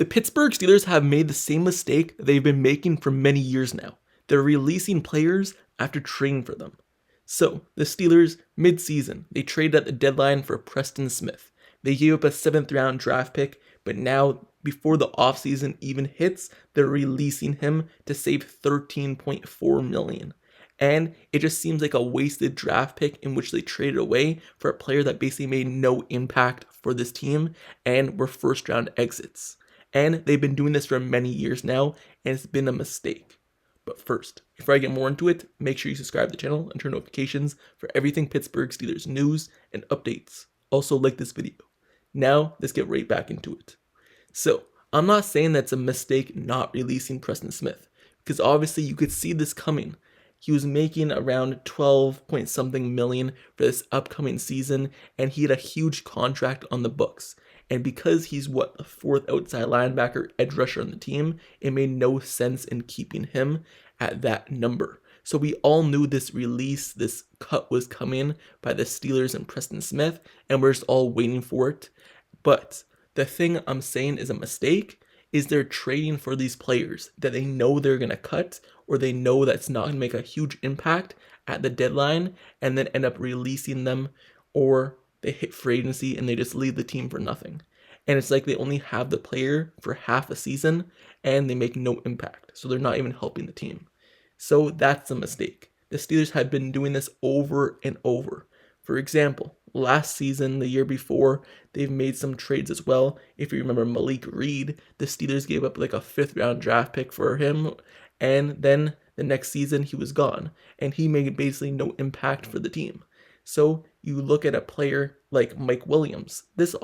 The Pittsburgh Steelers have made the same mistake they've been making for many years now. They're releasing players after trading for them. So, the Steelers, mid-season, they traded at the deadline for Preston Smith. They gave up a 7th round draft pick, but now, before the offseason even hits, they're releasing him to save $13.4 million. And it just seems like a wasted draft pick in which they traded away for a player that basically made no impact for this team and were first round exits. And they've been doing this for many years now, and it's been a mistake. But first, before I get more into it, make sure you subscribe to the channel and turn notifications for everything Pittsburgh Steelers news and updates. Also like this video. Now, let's get right back into it. So, I'm not saying that's a mistake not releasing Preston Smith, because obviously you could see this coming. He was making around 12 point something million for this upcoming season, and he had a huge contract on the books. And because he's the 4th outside linebacker edge rusher on the team, it made no sense in keeping him at that number. So we all knew this release, this cut was coming by the Steelers and Preston Smith, and we're just all waiting for it. But the thing I'm saying is a mistake is they're trading for these players that they know they're going to cut, or they know that's not going to make a huge impact at the deadline, and then end up releasing them, or they hit free agency and they just leave the team for nothing. And it's like they only have the player for half a season and they make no impact. So they're not even helping the team. So that's a mistake. The Steelers have been doing this over and over. For example, last season, the year before, they've made some trades as well. If you remember Malik Reed, the Steelers gave up like a 5th round draft pick for him. And then the next season he was gone. And he made basically no impact for the team. So you look at a player like Mike Williams, this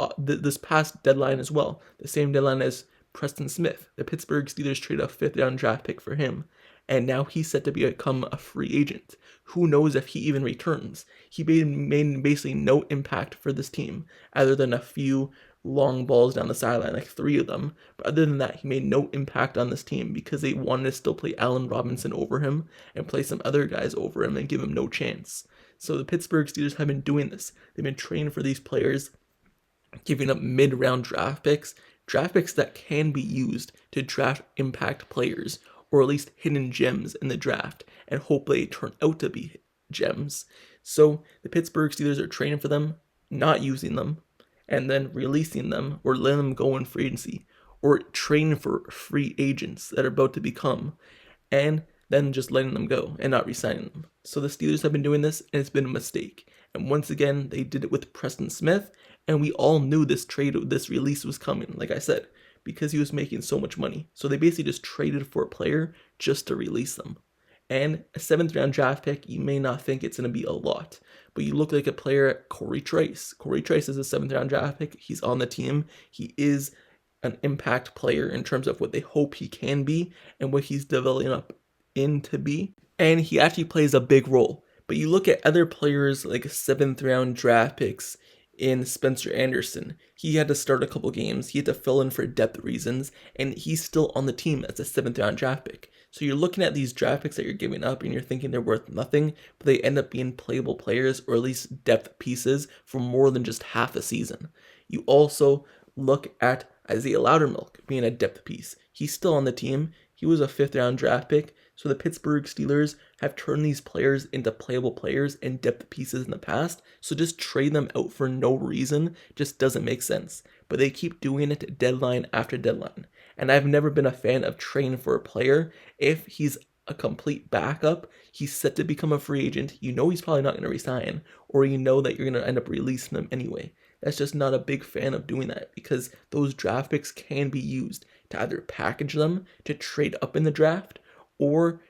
past deadline as well, the same deadline as Preston Smith. The Pittsburgh Steelers traded a 5th round draft pick for him, and now he's set to become a free agent. Who knows if he even returns? He made basically no impact for this team, other than a few long balls down the sideline, like 3 of them. But other than that, he made no impact on this team because they wanted to still play Allen Robinson over him and play some other guys over him and give him no chance. So the Pittsburgh Steelers have been doing this. They've been training for these players, giving up mid-round draft picks that can be used to draft impact players, or at least hidden gems in the draft, and hope they turn out to be gems. So the Pittsburgh Steelers are training for them, not using them, and then releasing them or letting them go in free agency, or training for free agents that are about to become, and then just letting them go and not re-signing them. So the Steelers have been doing this, and it's been a mistake. And once again, they did it with Preston Smith, and we all knew this release was coming, like I said, because he was making so much money. So they basically just traded for a player just to release them. And a 7th round draft pick, you may not think it's going to be a lot, but you look like a player, Corey Trice. Corey Trice is a 7th round draft pick. He's on the team. He is an impact player in terms of what they hope he can be and what he's developing up in to be, and he actually plays a big role. But you look at other players like 7th round draft picks in Spencer Anderson. He had to start a couple games, he had to fill in for depth reasons, and he's still on the team as a 7th round draft pick. So you're looking at these draft picks that you're giving up and you're thinking they're worth nothing, but they end up being playable players, or at least depth pieces, for more than just half a season. You also look at Isaiah Loudermilk being a depth piece. He's still on the team. He was a 5th round draft pick. So the Pittsburgh Steelers have turned these players into playable players and depth pieces in the past. So just trade them out for no reason just doesn't make sense. But they keep doing it deadline after deadline. And I've never been a fan of trading for a player if he's a complete backup. He's set to become a free agent. You know he's probably not going to resign, or you know that you're going to end up releasing them anyway. That's just not a big fan of doing that, because those draft picks can be used to either package them to trade up in the draft, or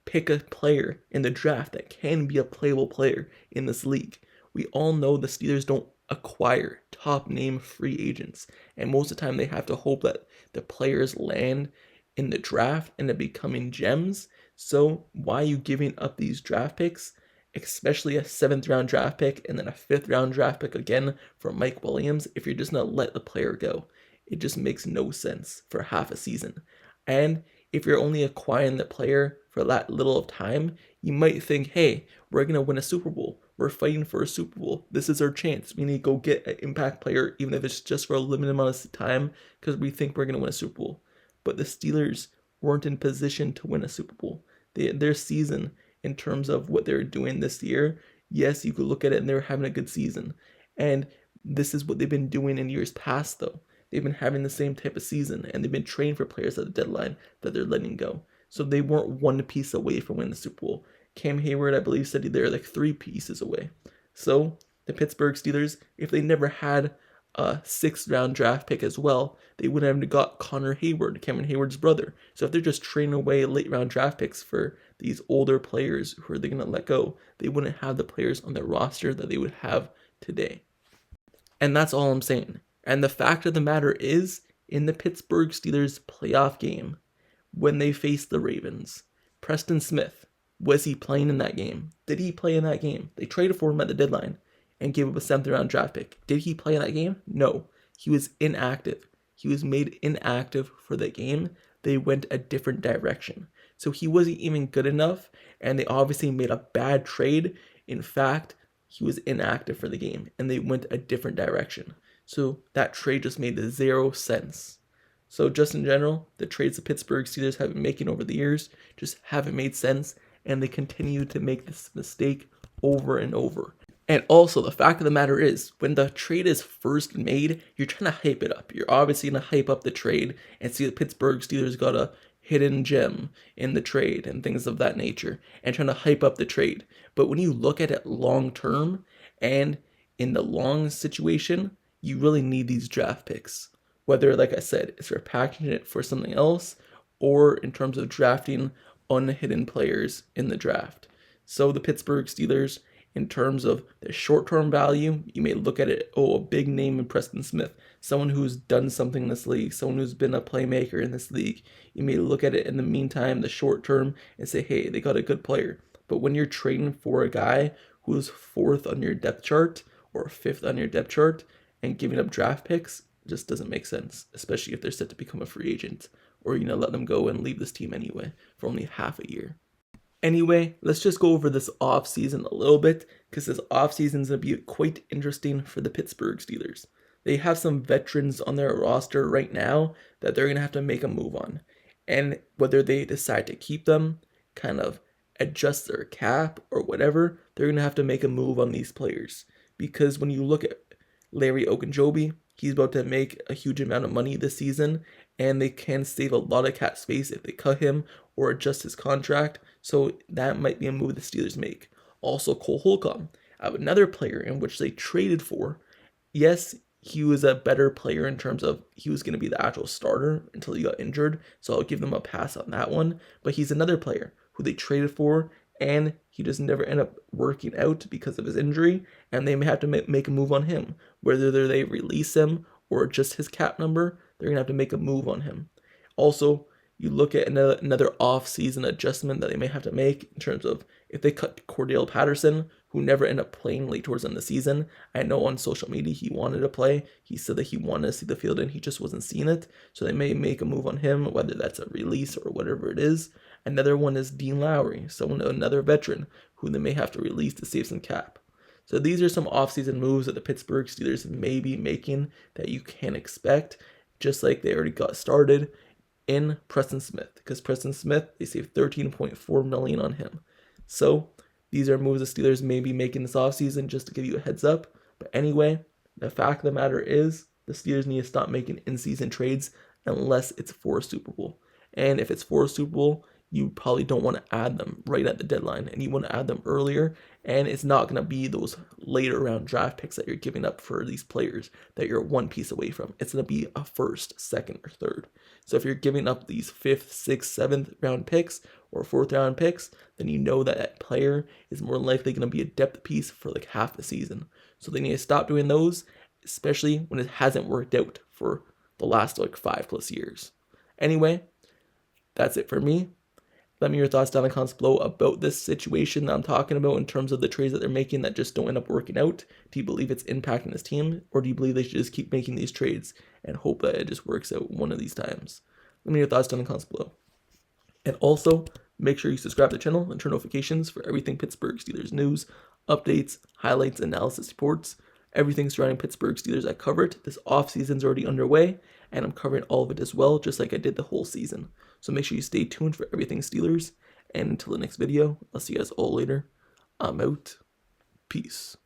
pick a player in the draft that can be a playable player in this league. We all know the Steelers don't acquire top name free agents, and most of the time they have to hope that the players land in the draft and they're becoming gems. So why are you giving up these draft picks, especially a 7th round draft pick and then a 5th round draft pick again for Mike Williams, if you're just going to let the player go? It just makes no sense for half a season. And if you're only acquiring the player for that little of time, you might think, hey, we're going to win a Super Bowl. we're fighting for a Super Bowl. This is our chance. We need to go get an impact player, even if it's just for a limited amount of time, because we think we're going to win a Super Bowl. But the Steelers weren't in position to win a Super Bowl. Their season, in terms of what they're doing this year, yes, you could look at it and they're having a good season. And this is what they've been doing in years past, though. They've been having the same type of season, and they've been trading for players at the deadline that they're letting go. So they weren't one piece away from winning the Super Bowl. Cam Heyward, I believe, said they're like 3 pieces away. So the Pittsburgh Steelers, if they never had a 6th-round draft pick as well, they wouldn't have got Connor Heyward, Cameron Hayward's brother. So if they're just trading away late-round draft picks for these older players who are they going to let go, they wouldn't have the players on their roster that they would have today. And that's all I'm saying. And the fact of the matter is, in the Pittsburgh Steelers playoff game, when they faced the Ravens, Preston Smith, was he playing in that game? Did he play in that game? They traded for him at the deadline and gave up a 7th-round draft pick. Did he play in that game? No. He was inactive. He was made inactive for the game. They went a different direction. So he wasn't even good enough, and they obviously made a bad trade. In fact, he was inactive for the game, and they went a different direction. So that trade just made 0 sense. So just in general, the trades the Pittsburgh Steelers have been making over the years just haven't made sense, and they continue to make this mistake over and over. And also, the fact of the matter is, when the trade is first made, you're trying to hype it up. You're obviously going to hype up the trade and see the Pittsburgh Steelers got a hidden gem in the trade and things of that nature, and trying to hype up the trade. But when you look at it long term and in the long situation, you really need these draft picks. Whether, like I said, it's for packaging it for something else or in terms of drafting unhidden players in the draft. So the Pittsburgh Steelers, in terms of their short-term value, you may look at it, a big name in Preston Smith, someone who's done something in this league, someone who's been a playmaker in this league. You may look at it in the meantime, the short term, and say, hey, they got a good player. But when you're trading for a guy who's 4th on your depth chart or 5th on your depth chart and giving up draft picks, it just doesn't make sense, especially if they're set to become a free agent or, let them go and leave this team anyway for only half a year. Anyway, let's just go over this offseason a little bit, because this offseason is going to be quite interesting for the Pittsburgh Steelers. They have some veterans on their roster right now that they're going to have to make a move on. And whether they decide to keep them, kind of adjust their cap or whatever, they're going to have to make a move on these players. Because when you look at Larry Ogunjobi, he's about to make a huge amount of money this season, and they can save a lot of cap space if they cut him or adjust his contract. So that might be a move the Steelers make. Also, Cole Holcomb, another player in which they traded for. Yes, he was a better player in terms of he was going to be the actual starter until he got injured, so I'll give them a pass on that one. But he's another player who they traded for, and he just never end up working out because of his injury, and they may have to make a move on him. Whether they release him or just his cap number, they're going to have to make a move on him. Also, you look at another off-season adjustment that they may have to make in terms of if they cut Cordell Patterson, who never ended up playing late towards the end of the season. I know on social media he wanted to play. He said that he wanted to see the field and he just wasn't seeing it. So they may make a move on him, whether that's a release or whatever it is. Another one is Dean Lowry, another veteran who they may have to release to save some cap. So these are some off-season moves that the Pittsburgh Steelers may be making that you can expect, just like they already got started in Preston Smith, because Preston Smith, they saved $13.4 million on him. So these are moves the Steelers may be making this offseason, just to give you a heads up. But anyway, the fact of the matter is the Steelers need to stop making in-season trades unless it's for a Super Bowl. And if it's for a Super Bowl, you probably don't want to add them right at the deadline, and you want to add them earlier, and it's not going to be those later round draft picks that you're giving up for these players that you're one piece away from. It's going to be a 1st, 2nd, or 3rd. So if you're giving up these 5th, 6th, 7th round picks or 4th round picks, then you know that player is more likely going to be a depth piece for like half the season. So they need to stop doing those, especially when it hasn't worked out for the last 5+ years. Anyway, that's it for me. Let me know your thoughts down in the comments below about this situation that I'm talking about in terms of the trades that they're making that just don't end up working out. Do you believe it's impacting this team, or do you believe they should just keep making these trades and hope that it just works out one of these times? Let me know your thoughts down in the comments below. And also, make sure you subscribe to the channel and turn notifications for everything Pittsburgh Steelers news updates, highlights, analysis reports, everything surrounding Pittsburgh Steelers. I cover it. This offseason is already underway, and I'm covering all of it as well, just like I did the whole season. So make sure you stay tuned for everything Steelers. And until the next video, I'll see you guys all later. I'm out. Peace.